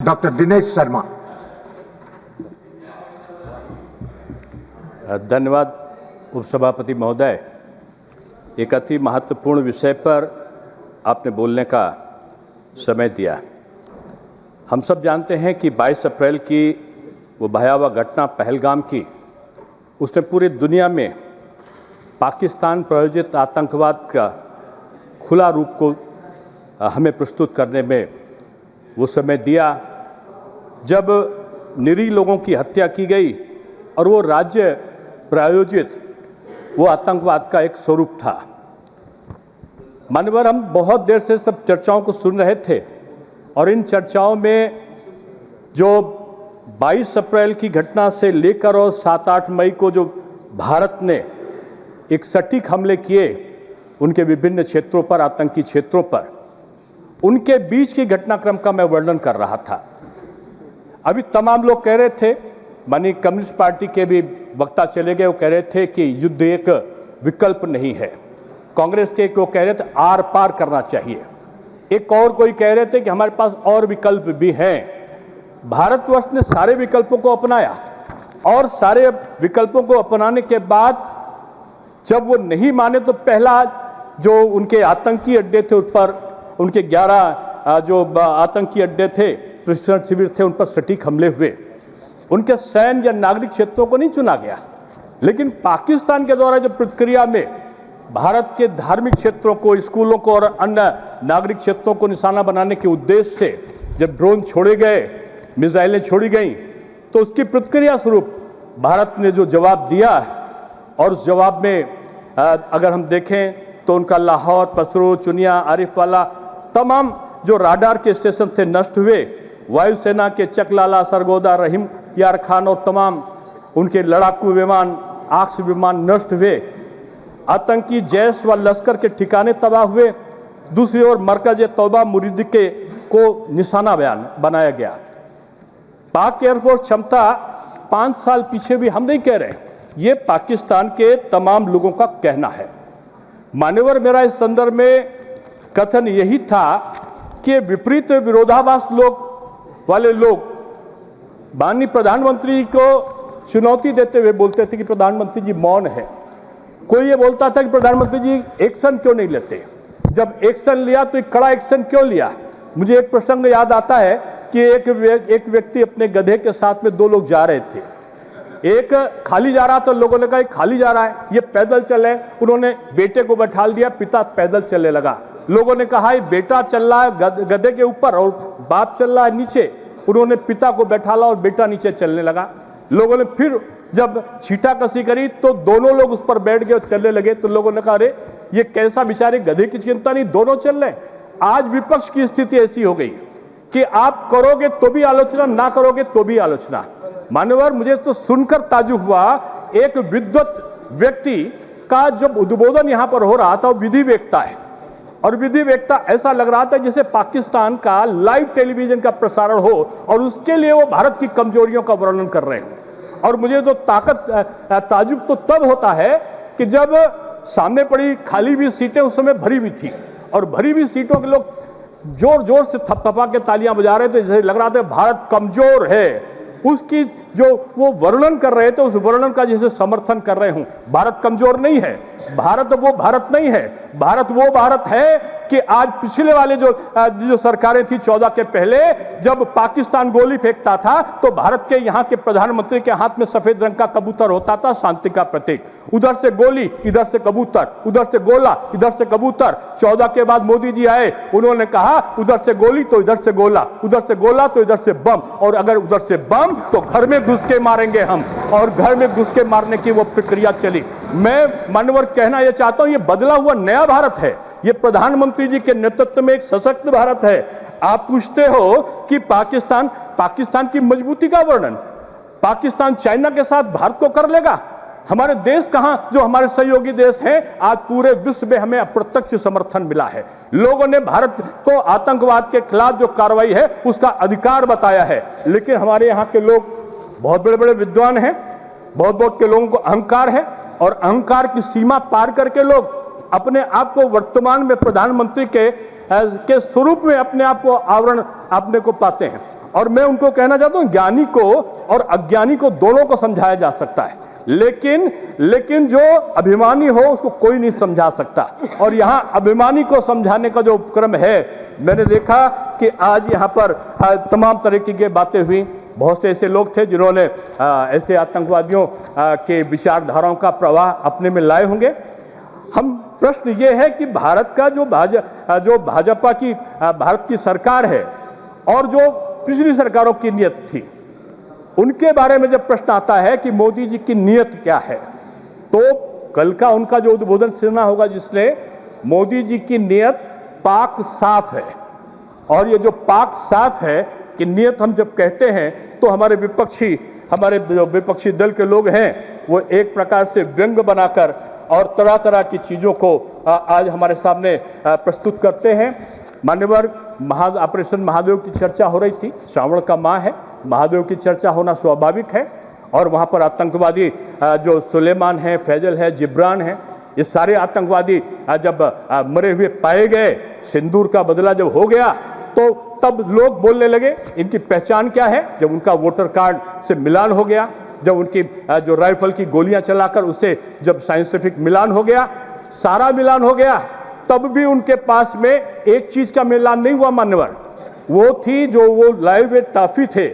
Doctor Dinesh Sharma. धन्यवाद उपसभापति महोदय। एक अति महत्वपूर्ण विषय पर आपने बोलने का समय दिया। हम सब जानते हैं कि 22 अप्रैल की वो भयावह घटना पहलगाम की, उसने पूरी दुनिया में पाकिस्तान प्रायोजित आतंकवाद का खुला रूप को हमें प्रस्तुत करने में वो समय दिया जब निरीह लोगों की हत्या की गई और वो राज्य प्रायोजित वो आतंकवाद का एक स्वरूप था। मान्यवर, हम बहुत देर से सब चर्चाओं को सुन रहे थे और इन चर्चाओं में जो 22 अप्रैल की घटना से लेकर और 7-8 मई को जो भारत ने एक सटीक हमले किए उनके विभिन्न क्षेत्रों पर, आतंकी क्षेत्रों पर, उनके बीच की घटनाक्रम का मैं वर्णन कर रहा था। अभी तमाम लोग कह रहे थे, माननीय कम्युनिस्ट पार्टी के भी वक्ता चले गए, वो कह रहे थे कि युद्ध एक विकल्प नहीं है। कांग्रेस के वो कह रहे थे आर पार करना चाहिए। एक और कोई कह रहे थे कि हमारे पास और विकल्प भी हैं। भारतवर्ष ने सारे विकल्पों को अपनाया और सारे विकल्पों को अपनाने के बाद जब वो नहीं माने तो पहला जो उनके आतंकी अड्डे थे उस पर, उनके 11 जो आतंकी अड्डे थे, प्रशिक्षण शिविर थे, उन पर सटीक हमले हुए। उनके सैन्य या नागरिक क्षेत्रों को नहीं चुना गया, लेकिन पाकिस्तान के द्वारा जो प्रतिक्रिया में भारत के धार्मिक क्षेत्रों को, स्कूलों को और अन्य नागरिक क्षेत्रों को निशाना बनाने के उद्देश्य से जब ड्रोन छोड़े गए, मिसाइलें छोड़ी गईं, तो उसकी प्रतिक्रिया स्वरूप भारत ने जो जवाब दिया और उस जवाब में अगर हम देखें तो उनका लाहौर, पसरू, चुनिया, आरिफवाला तमाम जो राडार के स्टेशन थे नष्ट हुए। वायुसेना के चकलाला, सरगोदा, रहीम यार खान और तमाम उनके लड़ाकू विमान, आकाश विमान नष्ट हुए। आतंकी जैश व लश्कर के ठिकाने तबाह हुए। दूसरी ओर मरकज तौबा मुरीदी के को निशाना बनाया गया। पाक एयरफोर्स क्षमता 5 साल पीछे भी हम नहीं कह रहे, ये पाकिस्तान के तमाम लोगों का कहना है। मान्यवर, मेरा इस संदर्भ में कथन यही था कि विपरीत विरोधाभास वाले लोग माननीय प्रधानमंत्री को चुनौती देते हुए बोलते थे कि प्रधानमंत्री जी मौन है। कोई ये बोलता था कि प्रधानमंत्री जी एक्शन क्यों नहीं लेते, जब एक्शन लिया तो एक कड़ा एक्शन क्यों लिया। मुझे एक प्रसंग याद आता है कि एक व्यक्ति अपने गधे के साथ में 2 लोग जा रहे थे। एक खाली जा रहा था, लोगों ने कहा खाली जा रहा है, ये पैदल चले। उन्होंने बेटे को बैठा दिया, पिता पैदल चलने लगा। लोगों ने कहा ये बेटा चल रहा है गधे के ऊपर और बाप चल रहा है नीचे। उन्होंने पिता को बैठाला और बेटा नीचे चलने लगा। लोगों ने फिर जब छींटाकशी करी तो दोनों लोग उस पर बैठ गए और चलने लगे। तो लोगों ने कहा अरे ये कैसा, बेचारे गधे की चिंता नहीं, दोनों चल रहे। आज विपक्ष की स्थिति ऐसी हो गई कि आप करोगे तो भी आलोचना, ना करोगे तो भी आलोचना। मान्यवर, मुझे तो सुनकर ताज्जुब हुआ, एक विद्वत व्यक्ति का जब उद्बोधन यहां पर हो रहा था, वो विधि वेत्ता है और विधि वेत्ता ऐसा लग रहा था जैसे पाकिस्तान का लाइव टेलीविजन का प्रसारण हो और उसके लिए वो भारत की कमजोरियों का वर्णन कर रहे हैं। और मुझे तो ताज्जुब तो तब होता है कि जब सामने पड़ी खाली हुई सीटें उस समय भरी हुई थी और भरी हुई सीटों के लोग जोर जोर से थपथपा के तालियां बजा रहे थे, जैसे लग रहा था भारत कमजोर है। उसकी जो वो वर्णन कर रहे थे, उस वर्णन का जैसे समर्थन कर रहे हूं। भारत कमजोर नहीं है, भारत वो भारत नहीं है। भारत वो भारत है कि आज पिछले वाले जो सरकारें थी 14 के पहले, जब पाकिस्तान गोली फेंकता था तो भारत के यहाँ के प्रधानमंत्री के हाथ में सफेद रंग का कबूतर होता था, शांति का प्रतीक। उधर से गोली, इधर से कबूतर, उधर से गोला, इधर से कबूतर। 14 के बाद मोदी जी आए, उन्होंने कहा उधर से गोली तो इधर से गोला, उधर से गोला तो इधर से बम, और अगर उधर से बम तो घर में घुस के मारेंगे हम। और घर में घुस के मारने की वो प्रक्रिया चली। मैं मानवर कहना यह चाहता हूं, ये बदला हुआ नया भारत है, ये प्रधानमंत्री जी के नेतृत्व में एक सशक्त भारत है। आप पूछते हो कि पाकिस्तान की मजबूती का वर्णन पाकिस्तान चाइना के साथ भारत को कर लेगा। हमारे देश कहां, जो हमारे सहयोगी देश हैं, आज पूरे विश्व में हमें अप्रत्यक्ष समर्थन मिला है। लोगों ने भारत को आतंकवाद के खिलाफ जो कार्रवाई है उसका अधिकार बताया है। लेकिन हमारे यहाँ के लोग बहुत बड़े बड़े विद्वान हैं, बहुत के लोगों को अहंकार है और अहंकार की सीमा पार करके लोग अपने आप को वर्तमान में प्रधानमंत्री के स्वरूप में अपने आप को आवरण अपने को पाते हैं। और मैं उनको कहना चाहता हूं, ज्ञानी को और अज्ञानी को दोनों को समझाया जा सकता है, लेकिन जो अभिमानी हो उसको कोई नहीं समझा सकता। और यहां अभिमानी को समझाने का जो उपक्रम है, मैंने देखा कि आज यहां पर तमाम तरीके की बातें हुई। बहुत से ऐसे लोग थे जिन्होंने ऐसे आतंकवादियों के विचारधाराओं का प्रवाह अपने में लाए होंगे। हम प्रश्न ये है कि भारत का जो भाजपा की भारत की सरकार है और जो पिछली सरकारों की नीयत थी, उनके बारे में जब प्रश्न आता है कि मोदी जी की नीयत क्या है, तो कल का उनका जो उद्बोधन सुना होगा जिसने, मोदी जी की नीयत पाक साफ है। और ये जो पाक साफ है कि नीयत हम जब कहते हैं तो हमारे जो विपक्षी दल के लोग हैं वो एक प्रकार से व्यंग बनाकर और तरह तरह की चीज़ों को आज हमारे सामने प्रस्तुत करते हैं। मान्यवर, ऑपरेशन महादेव की चर्चा हो रही थी, श्रावण का माह है, महादेव की चर्चा होना स्वाभाविक है। और वहाँ पर आतंकवादी जो सुलेमान है, फैजल है, जिब्रान है, ये सारे आतंकवादी जब मरे हुए पाए गए, सिंदूर का बदला जब हो गया, तो तब लोग बोलने लगे इनकी पहचान क्या है। जब उनका वोटर कार्ड से मिलान हो गया, जब उनकी जो राइफल की गोलियां चलाकर उससे जब साइंटिफिक मिलान हो गया, सारा मिलान हो गया, तब भी उनके पास में एक चीज का मिलान नहीं हुआ मान्यवर, वो थी जो वो लाए हुए टाफी थे,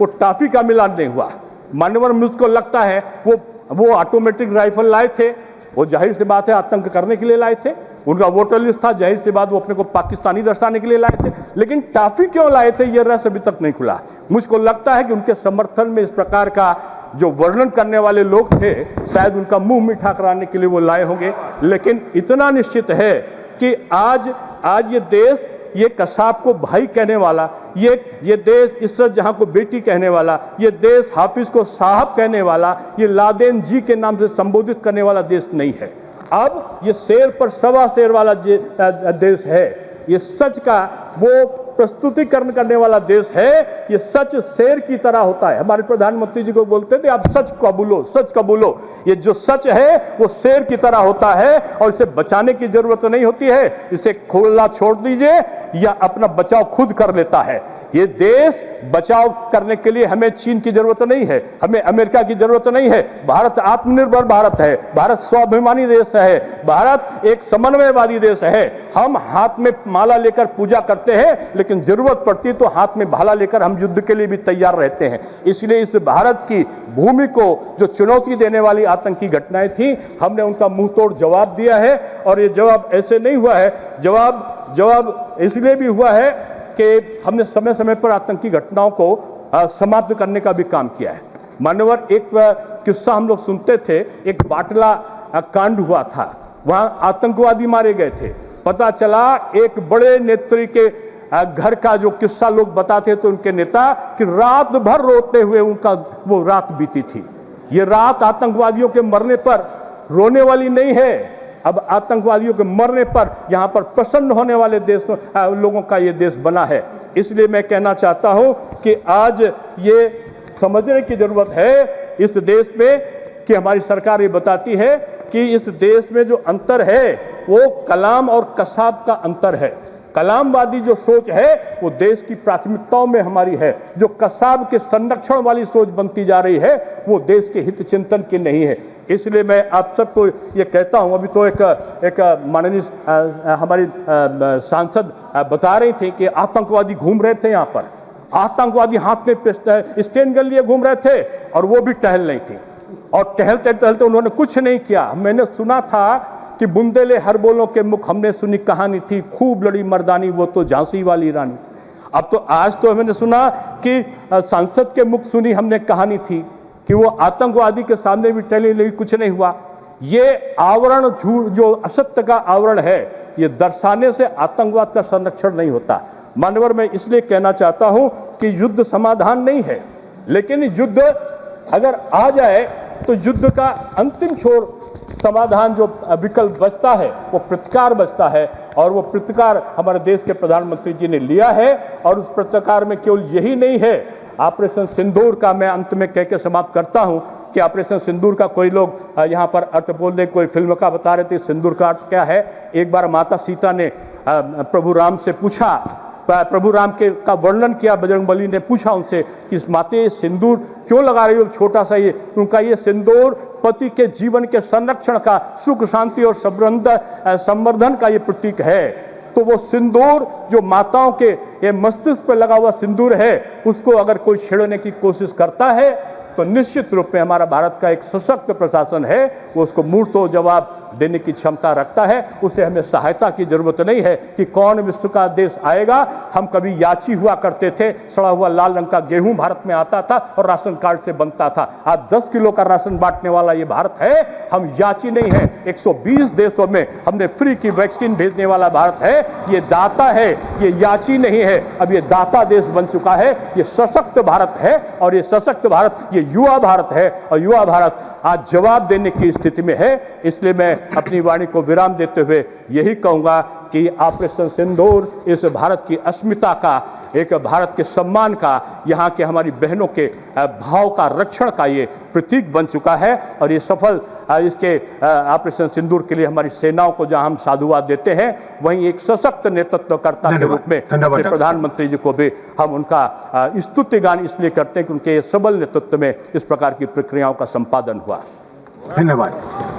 वो टाफी का मिलान नहीं हुआ मान्यवर। मुझको लगता है वो ऑटोमेटिक राइफल लाए थे, वो जाहिर सी बात है आतंक करने के लिए लाए थे। उनका वोटर लिस्ट था, जाहिर सी बात वो अपने को पाकिस्तानी दर्शाने के लिए लाए थे, लेकिन टाफी क्यों लाए थे ये रहस्य अभी तक नहीं खुला। मुझको लगता है कि उनके समर्थन में इस प्रकार का जो वर्णन करने वाले लोग थे, शायद उनका मुंह मीठा कराने के लिए वो लाए होंगे। लेकिन इतना निश्चित है कि आज ये देश, ये कसाब को भाई कहने वाला, ये देश इस्सत जहां को बेटी कहने वाला, ये देश हाफिज को साहब कहने वाला, ये लादेन जी के नाम से संबोधित करने वाला देश नहीं है। अब ये शेर पर सवा शेर वाला देश है, ये सच का वो प्रस्तुतिकरण करने वाला देश है। ये सच शेर की तरह होता है। हमारे प्रधानमंत्री जी को बोलते थे आप सच कबूलो, सच कबूलो। ये जो सच है वो शेर की तरह होता है और इसे बचाने की जरूरत नहीं होती है, इसे खुला छोड़ दीजिए या अपना बचाव खुद कर लेता है। ये देश बचाव करने के लिए हमें चीन की जरूरत नहीं है, हमें अमेरिका की जरूरत नहीं है। भारत आत्मनिर्भर भारत है, भारत स्वाभिमानी देश है, भारत एक समन्वयवादी देश है। हम हाथ में माला लेकर पूजा करते हैं, लेकिन जरूरत पड़ती तो हाथ में भाला लेकर हम युद्ध के लिए भी तैयार रहते हैं। इसलिए इस भारत की भूमि को जो चुनौती देने वाली आतंकी घटनाएं थी, हमने उनका मुंह तोड़ जवाब दिया है। और ये जवाब ऐसे नहीं हुआ है, जवाब इसलिए भी हुआ है कि हमने समय समय पर आतंकी घटनाओं को समाप्त करने का भी काम किया है। मान्यवर, एक किस्सा हम लोग सुनते थे, एक बाटला कांड हुआ था, वहां आतंकवादी मारे गए थे। पता चला एक बड़े नेत्री के घर का जो किस्सा लोग बताते थे उनके नेता, कि रात भर रोते हुए उनका वो रात बीती थी। ये रात आतंकवादियों के मरने पर रोने वाली नहीं है, अब आतंकवादियों के मरने पर यहाँ पर प्रसन्न होने वाले लोगों का ये देश बना है। इसलिए मैं कहना चाहता हूँ कि आज ये समझने की जरूरत है इस देश में कि हमारी सरकार ये बताती है कि इस देश में जो अंतर है वो कलाम और कसाब का अंतर है। कलामवादी जो सोच है वो देश की प्राथमिकताओं में हमारी है, जो कसाब के संरक्षण वाली सोच बनती जा रही है वो देश के हित चिंतन की नहीं है। इसलिए मैं आप सबको ये कहता हूँ, अभी तो एक माननीय हमारी सांसद बता रही थी कि आतंकवादी घूम रहे थे यहाँ पर, आतंकवादी हाथ में स्टेन गन लिए घूम रहे थे और वो भी टहल नहीं थी, और टहलते टहलते उन्होंने कुछ नहीं किया। मैंने सुना था कि बुंदेले हर बोलों के मुख, हमने सुनी कहानी थी, खूब लड़ी मर्दानी वो तो झांसी वाली रानी। अब तो आज तो मैंने सुना कि सांसद के मुख सुनी हमने कहानी थी कि वो आतंकवादी के सामने भी टहली, लेकिन कुछ नहीं हुआ। ये आवरण झूठ, जो असत्य का आवरण है, ये दर्शाने से आतंकवाद का संरक्षण नहीं होता। मानवर, मैं इसलिए कहना चाहता हूं कि युद्ध समाधान नहीं है, लेकिन युद्ध अगर आ जाए तो युद्ध का अंतिम छोर समाधान जो विकल्प बचता है वो प्रतिकार बचता है, और वो प्रतिकार हमारे देश के प्रधानमंत्री जी ने लिया है। और उस प्रतिकार में केवल यही नहीं है, ऑपरेशन सिंदूर का मैं अंत में कह के समाप्त करता हूं कि ऑपरेशन सिंदूर का कोई लोग यहाँ पर अर्थ बोल रहे, कोई फिल्म का बता रहे थे, सिंदूर का अर्थ क्या है। एक बार माता सीता ने प्रभु राम से पूछा, प्रभु राम के का वर्णन किया। बजरंगबली ने पूछा उनसे कि इस माते सिंदूर क्यों लगा रही हो, छोटा सा ये? उनका ये सिंदूर पति के जीवन के संरक्षण का, सुख शांति और संवर्धन का ये प्रतीक है। तो वो सिंदूर जो माताओं के ये मस्तिष्क पर लगा हुआ सिंदूर है, उसको अगर कोई छेड़ने की कोशिश करता है तो निश्चित रूप में हमारा भारत का एक सशक्त प्रशासन है, वो उसको मुंहतोड़ जवाब देने की क्षमता रखता है। उसे हमें सहायता की जरूरत नहीं है कि कौन विश्व का देश आएगा। हम कभी याची हुआ करते थे, सड़ा हुआ लाल रंग का गेहूं भारत में आता था और राशन कार्ड से बनता था। आज 10 किलो का राशन बांटने वाला ये भारत है। हम याची नहीं है। 120 देशों में हमने फ्री की वैक्सीन भेजने वाला भारत है। ये दाता है, ये याची नहीं है। अब ये दाता देश बन चुका है। ये सशक्त भारत है और ये सशक्त भारत ये युवा भारत है और युवा भारत आज जवाब देने की स्थिति में है। इसलिए मैं अपनी वाणी को विराम देते हुए यही कहूंगा कि ऑपरेशन सिंदूर इस भारत की अस्मिता का, एक भारत के सम्मान का, यहाँ के हमारी बहनों के भाव का रक्षण का ये प्रतीक बन चुका है। और ये सफल इसके ऑपरेशन सिंदूर के लिए हमारी सेनाओं को जहाँ हम साधुवाद देते हैं, वहीं एक सशक्त नेतृत्वकर्ता के रूप में प्रधानमंत्री जी को भी हम उनका स्तुतिगान इसलिए करते हैं कि उनके सबल नेतृत्व में इस प्रकार की प्रक्रियाओं का संपादन हुआ। धन्यवाद।